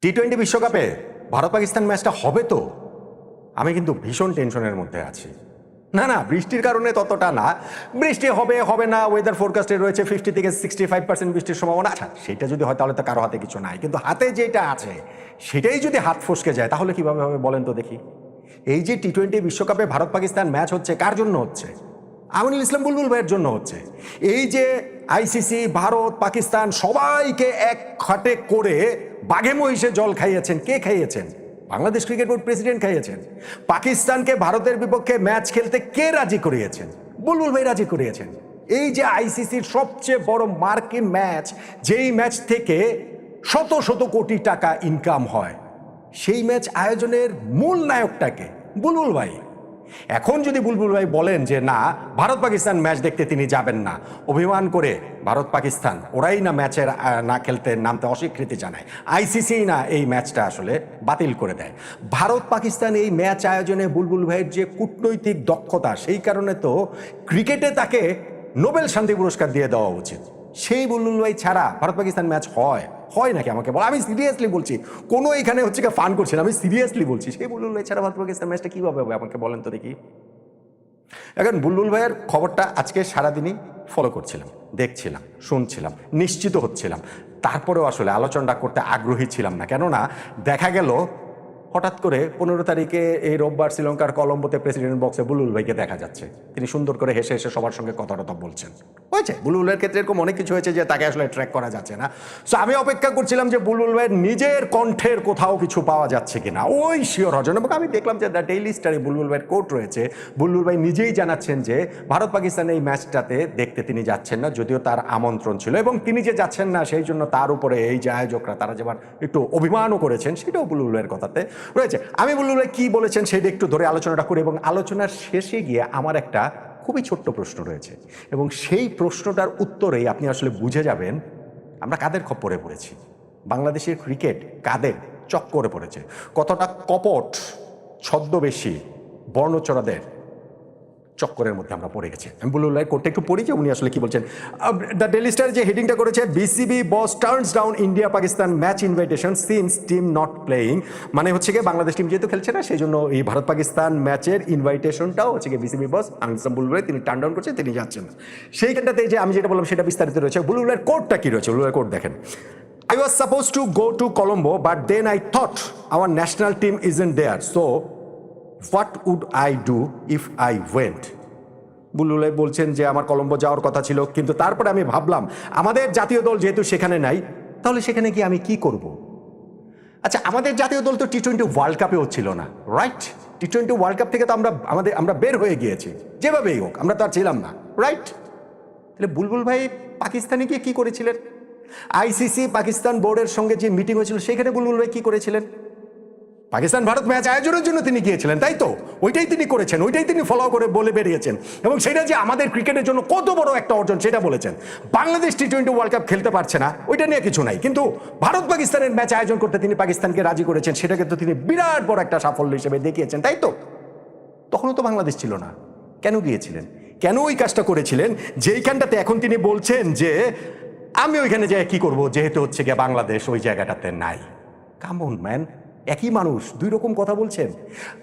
টি-20 বিশ্বকাপে ভারত পাকিস্তান ম্যাচটা হবে তো? আমি কিন্তু ভীষণ টেনশনের মধ্যে আছি। না, বৃষ্টির কারণে ততটা না। বৃষ্টি হবে, হবে না, ওয়েদার ফোরকাস্টে রয়েছে 50 থেকে 65% বৃষ্টির সম্ভাবনা। আচ্ছা, সেটা যদি হয় তাহলে তো কারো হাতে কিছু নাই। কিন্তু হাতে যেটা আছে সেটাই যদি হাত ফসকে যায় তাহলে কিভাবে হবে বলেন তো দেখি? এই যে টি-20 বিশ্বকাপে ভারত পাকিস্তান ম্যাচ হচ্ছে, কার জন্য হচ্ছে? আমিনুল ইসলাম বুলবুল ভাইয়ের জন্য হচ্ছে। এই যে আইসিসি, ভারত, পাকিস্তান সবাইকে এক খাটে করে বাঘে মহিষে জল খাইয়েছেন। কে খাইয়েছেন? বাংলাদেশ ক্রিকেট বোর্ড প্রেসিডেন্ট খাইয়েছেন। পাকিস্তানকে ভারতের বিপক্ষে ম্যাচ খেলতে কে রাজি করিয়েছেন? বুলবুল ভাই রাজি করিয়েছেন। এই যে আইসিসির সবচেয়ে বড় মার্কি ম্যাচ, যেই ম্যাচ থেকে শত শত কোটি টাকা ইনকাম হয়, সেই ম্যাচ আয়োজনের মূল নায়কটাকে বুলবুল ভাই। এখন যদি বুলবুল ভাই বলেন যে না, ভারত পাকিস্তান ম্যাচ দেখতে তিনি যাবেন না, অভিমান করে ভারত পাকিস্তান ওরাই না ম্যাচের না খেলতে নামতে অস্বীকৃতি জানায়, আইসিসি না এই ম্যাচটা আসলে বাতিল করে দেয়, ভারত পাকিস্তান এই ম্যাচ আয়োজনে বুলবুল ভাইয়ের যে কূটনৈতিক দক্ষতা, সেই কারণে তো ক্রিকেটে তাকে নোবেল শান্তি পুরস্কার দিয়ে দেওয়া উচিত। সেই বুলবুল ভাই ছাড়া ভারত পাকিস্তান ম্যাচ হয় নাকি আমাকে বল? আমি সিরিয়াসলি বলছি, কোনো এখানে হচ্ছে কি ফান করছি না, আমি সিরিয়াসলি বলছি। সেই বুলবুল ভাই ছাড়া ভারত পাকিস্তান ম্যাচটা কিভাবে হবে আমাকে বলেন তো দেখি? এখন বুলবুল ভাইয়ের খবরটা আজকে সারাদিনই ফলো করছিলাম, দেখছিলাম, শুনছিলাম, নিশ্চিত হচ্ছিলাম। তারপরেও আসলে আলোচনাটা করতে আগ্রহী ছিলাম না, কেননা দেখা গেল হঠাৎ করে 15 তারিখে এই রোববার শ্রীলঙ্কার কলম্বোতে প্রেসিডেন্ট বক্সে বুলবুল ভাইকে দেখা যাচ্ছে। তিনি সুন্দর করে হেসে হেসে সবার সঙ্গে কথা বলছেন। হয়েছে বুলবুলের ক্ষেত্রে এরকম অনেক কিছু হয়েছে যে তাকে আসলে ট্র্যাক করা যাচ্ছে না। সো আমি অপেক্ষা করছিলাম যে বুলবুল ভাইয়ের নিজের কণ্ঠের কোথাও কিছু পাওয়া যাচ্ছে কিনা, ওই শিওর হওয়ার জন্য। এবং আমি দেখলাম যে দ্য ডেইলি স্টারে বুলবুল ভাইয়ের কোট রয়েছে। বুলবুল ভাই নিজেই জানাচ্ছেন যে ভারত পাকিস্তান এই ম্যাচটাতে দেখতে তিনি যাচ্ছেন না, যদিও তার আমন্ত্রণ ছিল, এবং তিনি যে যাচ্ছেন না সেই জন্য তার উপরে এই যে আয়োজকরা তারা যেবার একটু অভিমানও করেছেন, সেটাও বুলবুল ভাইয়ের কথাতে রয়েছে। আমি বুলবুল ভাই কি বলেছেন সেটা একটু ধরে আলোচনাটা করি, এবং আলোচনার শেষে গিয়ে আমার একটা খুবই ছোট্ট প্রশ্ন রয়েছে, এবং সেই প্রশ্নটার উত্তরেই আপনি আসলে বুঝে যাবেন আমরা কাদের খপ্পরে পড়েছি, বাংলাদেশের ক্রিকেট কাদের চক্করে পড়েছে, কতটা কপট ছদ্মবেশী বর্ণচোরাদের চক্করের মধ্যে আমরা পড়ে গেছি। আমি বুলবুল ভাইয়ের কোটটা একটু পড়ি যে উনি আসলে কি বলছেন। দ্য ডেইলি স্টার যে হেডিংটা করেছে, BCB boss turns down India Pakistan match invitation since team not playing, মানে হচ্ছে গিয়ে বাংলাদেশ টিম যেহেতু খেলছে না সেই জন্য এই ভারত পাকিস্তান ম্যাচের ইনভাইটেশনটাও হচ্ছে গিয়ে বিসিবি বস আনসাম বুলবুল ভাই তিনি টার্ন ডাউন করছেন, তিনি যাচ্ছেন না। সেইখানটাতে যে আমি যেটা বললাম সেটা বিস্তারিত রয়েছে। বুলবুল ভাইয়ের কোটটা কি রয়েছে, বুলবুল ভাইয়ের কোট দেখেন। I was supposed to go to Colombo, but then I thought our national team isn't there. So, what would I do if I went? বুলবুল ভাই বলছেন যে আমার কলম্বো যাওয়ার কথা ছিল, কিন্তু তারপরে আমি ভাবলাম আমাদের জাতীয় দল যেহেতু সেখানে নাই, তাহলে সেখানে গিয়ে আমি কি করব? আচ্ছা, আমাদের জাতীয় দল তো টি-20 ওয়ার্ল্ড কাপেও ছিল না, রাইট? টি-20 ওয়ার্ল্ড কাপ থেকে তো আমরা বের হয়ে গিয়েছি, যেভাবেই হোক আমরা তো আর ছিলাম না, রাইট? তাহলে বুলবুল ভাই পাকিস্তানে গিয়ে কি করেছিলেন? আইসিসি পাকিস্তান বোর্ডের সঙ্গে যে মিটিং হয়েছিল সেখানে বুলবুল ভাই কি করেছিলেন? পাকিস্তান ভারত ম্যাচ আয়োজনের জন্য তিনি গিয়েছিলেন, তাই তো? ওইটাই তিনি করেছেন, ওইটাই তিনি ফলো করে বলে বেরিয়েছেন, এবং সেটা যে আমাদের ক্রিকেটের জন্য কত বড় একটা অর্জন সেটা বলেছেন। বাংলাদেশ টি-20 ওয়ার্ল্ড কাপ খেলতে পারছে না, ওইটা নিয়ে কিছু নাই, কিন্তু ভারত পাকিস্তানের ম্যাচ আয়োজন করতে তিনি পাকিস্তানকে রাজি করেছেন, সেটাকে তো তিনি বিরাট বড় একটা সাফল্য হিসেবে দেখিয়েছেন, তাই তো? তখনও তো বাংলাদেশ ছিল না, কেন গিয়েছিলেন? কেন ওই কাজটা করেছিলেন যেইখানটাতে এখন তিনি বলছেন যে আমি ওইখানে যাই কি করব, যেহেতু হচ্ছে গিয়ে বাংলাদেশ ওই জায়গাটাতে নাই? কাম অন ম্যান, একই মানুষ দুই রকম কথা বলছেন।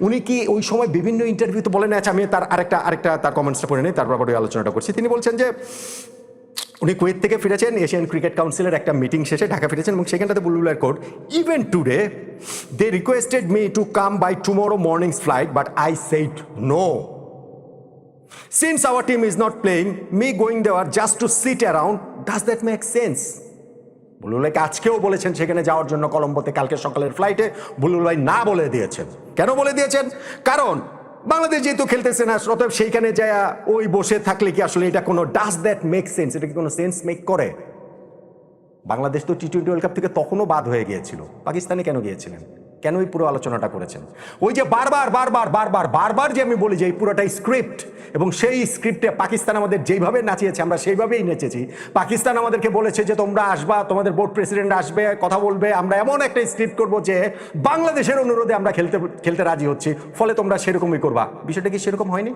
উনি কি ওই সময় বিভিন্ন ইন্টারভিউতে বলেন, আচ্ছা আমি তার আরেকটা তার কমেন্টসটা পড়ে নেই, তারপর ওই আলোচনাটা করছি। তিনি বলছেন যে উনি কুয়েত থেকে ফিরেছেন, এশিয়ান ক্রিকেট কাউন্সিলের একটা মিটিং শেষে ঢাকা ফিরেছেন, এবং সেখানটাতে বুলবুল ভাইয়ের quote, even today they requested me to come by tomorrow morning's flight, but I said no. Since our team is not playing, me going there just to sit around, does that make sense? বুলবুল ভাই আজকেও বলেছেন সেখানে যাওয়ার জন্য কলম্বোতে কালকে সকালের ফ্লাইটে, বুলবুল ভাই না বলে দিয়েছেন। কেন বলে দিয়েছেন? কারণ বাংলাদেশ যেহেতু খেলতেছে না, অতএব সেইখানে যায় ওই বসে থাকলে কি আসলে এটা কোনো ডাজ দ্যাট মেক সেন্স, এটা কি কোনো সেন্স মেক করে? বাংলাদেশ তো টি-20 ওয়ার্ল্ড কাপ থেকে তখনও বাদ হয়ে গিয়েছিল, পাকিস্তানে কেন গিয়েছিলেন? কেন এই পুরো আলোচনাটা করেছেন? ওই যে বারবার যে আমি বলি যে এই পুরোটাই স্ক্রিপ্ট, এবং সেই স্ক্রিপ্টে পাকিস্তান আমাদের যেইভাবে নাচিয়েছে আমরা সেইভাবেই নেচেছি। পাকিস্তান আমাদেরকে বলেছে যে তোমরা আসবা, তোমাদের বোর্ড প্রেসিডেন্ট আসবে, কথা বলবে, আমরা এমন একটা স্ক্রিপ্ট করবো যে বাংলাদেশের অনুরোধে আমরা খেলতে রাজি হচ্ছি, ফলে তোমরা সেরকমই করবা। বিষয়টা কি সেরকম হয়নি?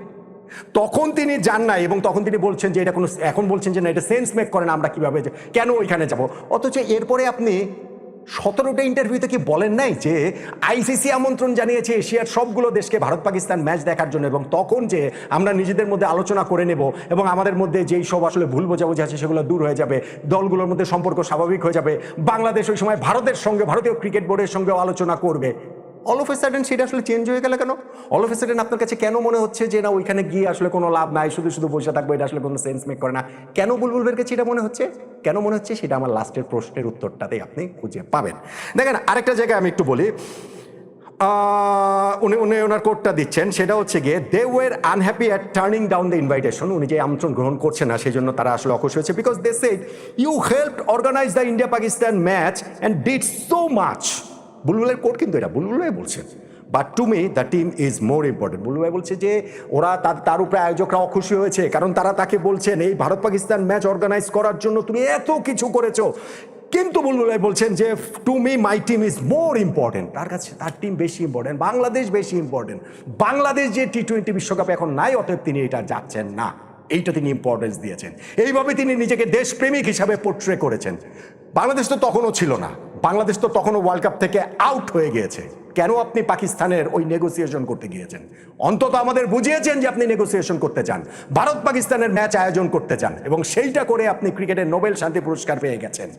তখন তিনি যান নাই, এবং তখন তিনি বলছেন যে এটা কোনো, এখন বলছেন যে না এটা সেন্স মেক করে না, আমরা কিভাবে কেন ওইখানে যাব? অথচ এরপরে আপনি 17টা ইন্টারভিউতে কি বলেন নাই যে আইসিসি আমন্ত্রণ জানিয়েছে এশিয়ার সবগুলো দেশকে ভারত পাকিস্তান ম্যাচ দেখার জন্য, এবং তখন যে আমরা নিজেদের মধ্যে আলোচনা করে নেব এবং আমাদের মধ্যে যেই সব আসলে ভুল বোঝাবুঝি আছে সেগুলো দূর হয়ে যাবে, দলগুলোর মধ্যে সম্পর্ক স্বাভাবিক হয়ে যাবে, বাংলাদেশ ওই সময় ভারতের সঙ্গে, ভারতীয় ক্রিকেট বোর্ডের সঙ্গেও আলোচনা করবে। অল অফ এ সাডেন সেটা আসলে চেঞ্জ হয়ে গেল কেন? অল অফ এ সাডেন আপনার কাছে কেন মনে হচ্ছে যে না ওইখানে গিয়ে আসলে কোনো লাভ নাই, শুধু শুধু বসে থাকবো, এটা আসলে কোনো সেন্স মেক করে না? কেন বুলবুল ভাইয়ের কাছে এটা মনে হচ্ছে? কেন মনে হচ্ছে সেটা আমার লাস্টের প্রশ্নের উত্তরটাতেই আপনি খুঁজে পাবেন। দেখেন আরেকটা জায়গায় আমি একটু বলি, উনি উনি ওনার কোটটা দিচ্ছেন, সেটা হচ্ছে গিয়ে they were unhappy at turning down the invitation. উনি যে আমন্ত্রণ গ্রহণ করছে না সেই জন্য তারা আসলে অখুশি হয়েছে, because they said you helped organise the India Pakistan match and did so much. বুলবুলের কোট কিন্তু এটা, বুলবুল ভাই বলছেন, but to me the team is more important. Bulbul ভাই বলছে যে ওরা তার উপরে আয়োজকরা অখুশি হয়েছে, কারণ তারা তাকে বলছেন এই ভারত পাকিস্তান ম্যাচ অর্গানাইজ করার জন্য তুমি এত কিছু করেছো, কিন্তু বুলবুল ভাই বলছেন যে to me my team is more important. তার কাছে তার টিম বেশি ইম্পর্টেন্ট, বাংলাদেশ বেশি ইম্পর্টেন্ট। বাংলাদেশ যে টি-20 বিশ্বকাপে এখন নাই, অতএব তিনি এটা যাচ্ছেন না, এইটা তিনি ইম্পর্টেন্স দিয়েছেন। এইভাবে তিনি নিজেকে দেশপ্রেমিক হিসাবে পোর্ট্রে করেছেন। বাংলাদেশ তো তখনও ছিল না, বাংলাদেশ তো তখনও ওয়ার্ল্ড কাপ থেকে আউট হয়ে গিয়েছে। কেন আপনি পাকিস্তানের ওই নেগোসিয়েশন করতে গিয়েছেন? অন্তত আমাদের বুঝিয়েছেন যে আপনি নেগোসিয়েশন করতে চান, ভারত পাকিস্তানের ম্যাচ আয়োজন করতে চান, এবং সেইটা করে আপনি ক্রিকেটের নোবেল শান্তি পুরস্কার পেয়ে গেছেন।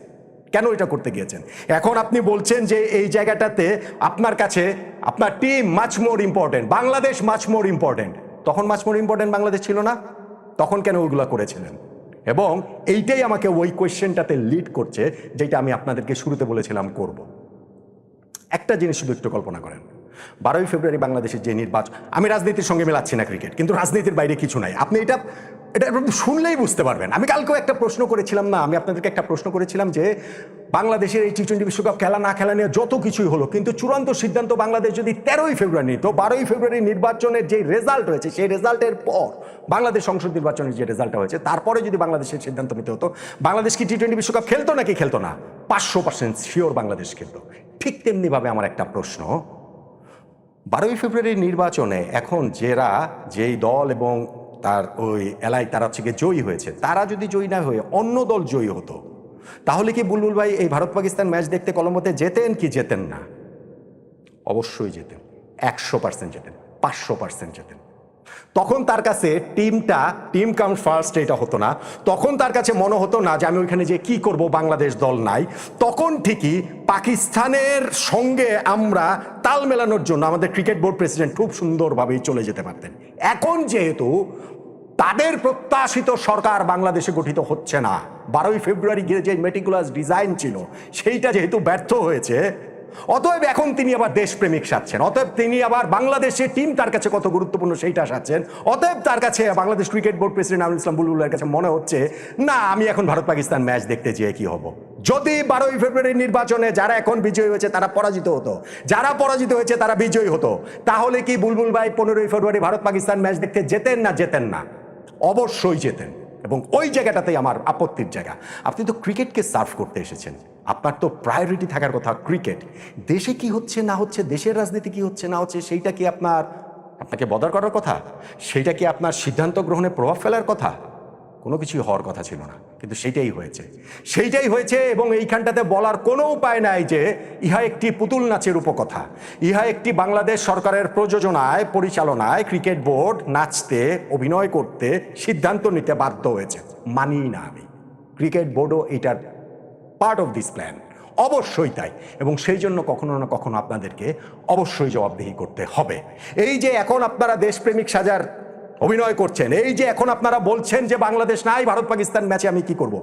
কেন এটা করতে গিয়েছেন? এখন আপনি বলছেন যে এই জায়গাটাতে আপনার কাছে আপনার team much more important, Bangladesh much more important. তখন মাচ মোর ইম্পর্টেন্ট বাংলাদেশ ছিল না? তখন কেন ওইগুলো করেছিলেন? এবং এইটাই আমাকে ওই কোয়েশ্চেনটাতে লিড করছে, যেটা আমি আপনাদেরকে শুরুতে বলেছিলাম করব। একটা জিনিস শুধু একটু কল্পনা করেন, 12ই ফেব্রুয়ারি বাংলাদেশের যে নির্বাচন, আমি রাজনীতির সঙ্গে মেলাচ্ছি না ক্রিকেট, কিন্তু রাজনীতির বাইরে কিছু নাই, আপনি এটা শুনলেই বুঝতে পারবেন। আমি কালকেও একটা প্রশ্ন করেছিলাম না, আমি আপনাদেরকে একটা প্রশ্ন করেছিলাম যে বাংলাদেশের এই টি-20 বিশ্বকাপ খেলা না খেলা নিয়ে যত কিছুই হলো, কিন্তু চূড়ান্ত সিদ্ধান্ত বাংলাদেশ যদি 13ই ফেব্রুয়ারি নিত, 12ই ফেব্রুয়ারি নির্বাচনের যে রেজাল্ট হয়েছে সেই রেজাল্টের পর, বাংলাদেশ সংসদ নির্বাচনের যে রেজাল্টটা হয়েছে তারপরে যদি বাংলাদেশের সিদ্ধান্ত নিতে হতো, বাংলাদেশ কি টি-20 বিশ্বকাপ খেলতো নাকি খেলতো না? 500% শিওর বাংলাদেশ খেলতো। ঠিক তেমনিভাবে আমার একটা প্রশ্ন, 12ই ফেব্রুয়ারির নির্বাচনে এখন যেই দল এবং তার ওই এলাকায় তারা হচ্ছে গিয়ে জয়ী হয়েছে, তারা যদি জয়ী না হয়ে অন্য দল জয়ী হতো, তাহলে কি বুলবুল ভাই এই ভারত পাকিস্তান ম্যাচ দেখতে কলম্বোতে যেতেন কি যেতেন না? অবশ্যই যেতেন, 100% যেতেন, 500% যেতেন। তখন তার কাছে টিম কাউন্ট ফার্স্ট এটা হতো না, তখন তার কাছে মনে হতো না যে আমি ওইখানে যে কি করব, বাংলাদেশ দল নাই। তখন ঠিকই পাকিস্তানের সঙ্গে আমরা তাল মেলানোর জন্য আমাদের ক্রিকেট বোর্ড প্রেসিডেন্ট খুব সুন্দরভাবেই চলে যেতে পারতেন। এখন যেহেতু তাদের প্রত্যাশিত সরকার বাংলাদেশে গঠিত হচ্ছে না, 12ই ফেব্রুয়ারি গিয়ে যে মেটিকুলাস ডিজাইন ছিল সেইটা যেহেতু ব্যর্থ হয়েছে, অতএব এখন তিনি আবার দেশপ্রেমিক সাজছেন, অতএব তিনি আবার বাংলাদেশের টিম তার কাছে কত গুরুত্বপূর্ণ সেইটা সাজছেন। অতএব তার কাছে Bangladesh cricket board president Aminul Islam বুলবুলের কাছে মনে হচ্ছে না, আমি এখন ভারত পাকিস্তান ম্যাচ দেখতে যেয়ে কি হব? যদি 12ই ফেব্রুয়ারির নির্বাচনে যারা এখন বিজয়ী হয়েছে তারা পরাজিত হতো, যারা পরাজিত হয়েছে তারা বিজয়ী হতো, তাহলে কি বুলবুল ভাই 15ই ফেব্রুয়ারি ভারত পাকিস্তান ম্যাচ দেখতে যেতেন না যেতেন না? অবশ্যই যেতেন। এবং ওই জায়গাটাতেই আমার আপত্তির জায়গা। আপনি তো ক্রিকেটকে সার্ভ করতে এসেছেন, আপনার তো প্রায়োরিটি থাকার কথা ক্রিকেট। দেশে কি হচ্ছে না হচ্ছে, দেশের রাজনীতি কি হচ্ছে না হচ্ছে, সেইটা কি আপনাকে বদার করার কথা? সেইটা কি আপনার সিদ্ধান্ত গ্রহণে প্রভাব ফেলার কথা? কোনো কিছুই হওয়ার কথা ছিল না, কিন্তু সেইটাই হয়েছে। এবং এইখানটাতে বলার কোনো উপায় নাই যে ইহা একটি পুতুল নাচের উপকথা, ইহা একটি বাংলাদেশ সরকারের প্রযোজনায় পরিচালনায় ক্রিকেট বোর্ড নাচতে, অভিনয় করতে, সিদ্ধান্ত নিতে বাধ্য হয়েছে। মানি না আমি, ক্রিকেট বোর্ডও এটার পার্ট অফ দিস প্ল্যান, অবশ্যই তাই। এবং সেই জন্য কখনো না কখনো আপনাদেরকে অবশ্যই জবাবদিহি করতে হবে। এই যে এখন আপনারা দেশপ্রেমিক সাজার অভিনয় করছেন, এই যে এখন আপনারা বলছেন যে বাংলাদেশ নাই, ভারত পাকিস্তান ম্যাচে আমি কি করব,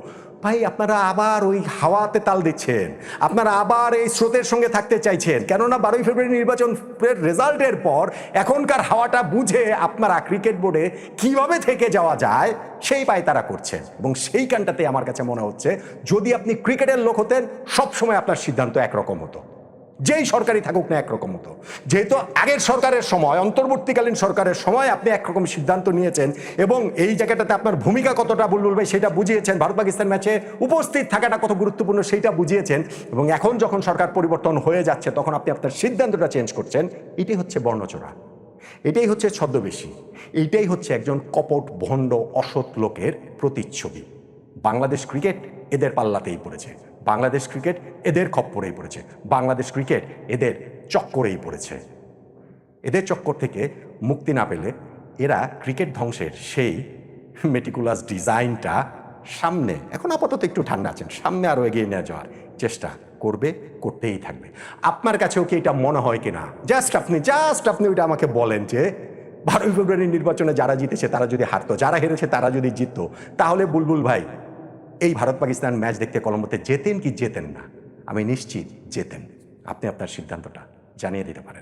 ভাই আপনারা আবার ওই হাওয়াতে তাল দিচ্ছেন, আপনারা আবার এই স্রোতের সঙ্গে থাকতে চাইছেন। কেননা 12ই ফেব্রুয়ারি নির্বাচনের রেজাল্টের পর এখনকার হাওয়াটা বুঝে আপনারা ক্রিকেট বোর্ডে কিভাবে থেকে যাওয়া যায় সেই পায় তারা করছেন। এবং সেইখানটাতে আমার কাছে মনে হচ্ছে যদি আপনি ক্রিকেটের লোক হতেন, সবসময় আপনার সিদ্ধান্ত একরকম হতো, যেই সরকারই থাকুক না একরকম হতো। যেহেতু আগের সরকারের সময়, অন্তর্বর্তীকালীন সরকারের সময় আপনি একরকম সিদ্ধান্ত নিয়েছেন, এবং এই জায়গাটাতে আপনার ভূমিকা কতটা বুলবুল ভাই সেটা বুঝিয়েছেন, ভারত পাকিস্তান ম্যাচে উপস্থিত থাকাটা কত গুরুত্বপূর্ণ সেইটা বুঝিয়েছেন। এবং এখন যখন সরকার পরিবর্তন হয়ে যাচ্ছে তখন আপনি আপনার সিদ্ধান্তটা চেঞ্জ করছেন। এটাই হচ্ছে বর্ণচোরা, এটাই হচ্ছে ছদ্মবেশী, এইটাই হচ্ছে একজন কপট ভণ্ড অসৎ লোকের প্রতিচ্ছবি। বাংলাদেশ ক্রিকেট এদের পাল্লাতেই পড়েছে। বাংলাদেশ ক্রিকেট এদের খপ্পরেই পড়েছে, বাংলাদেশ ক্রিকেট এদের চক্করেই পড়েছে। এদের চক্কর থেকে মুক্তি না পেলে এরা ক্রিকেট ধ্বংসের সেই মেটিকুলাস ডিজাইনটা সামনে, এখন আপাতত একটু ঠান্ডা আছেন, সামনে আরও এগিয়ে নিয়ে যাওয়ার চেষ্টা করবে, করতেই থাকবে। আপনার কাছেও কি এটা মনে হয় কিনা? জাস্ট আপনি ওইটা আমাকে বলেন যে 12ই ফেব্রুয়ারি নির্বাচনে যারা জিতেছে তারা যদি হারতো, যারা হেরেছে তারা যদি জিততো, তাহলে বুলবুল ভাই এই ভারত পাকিস্তান ম্যাচ দেখতে কলম্বোতে যেতেন কি যেতেন না? আমি নিশ্চিত যেতেন। আপনি আপনার সিদ্ধান্তটা জানিয়ে দিতে পারেন।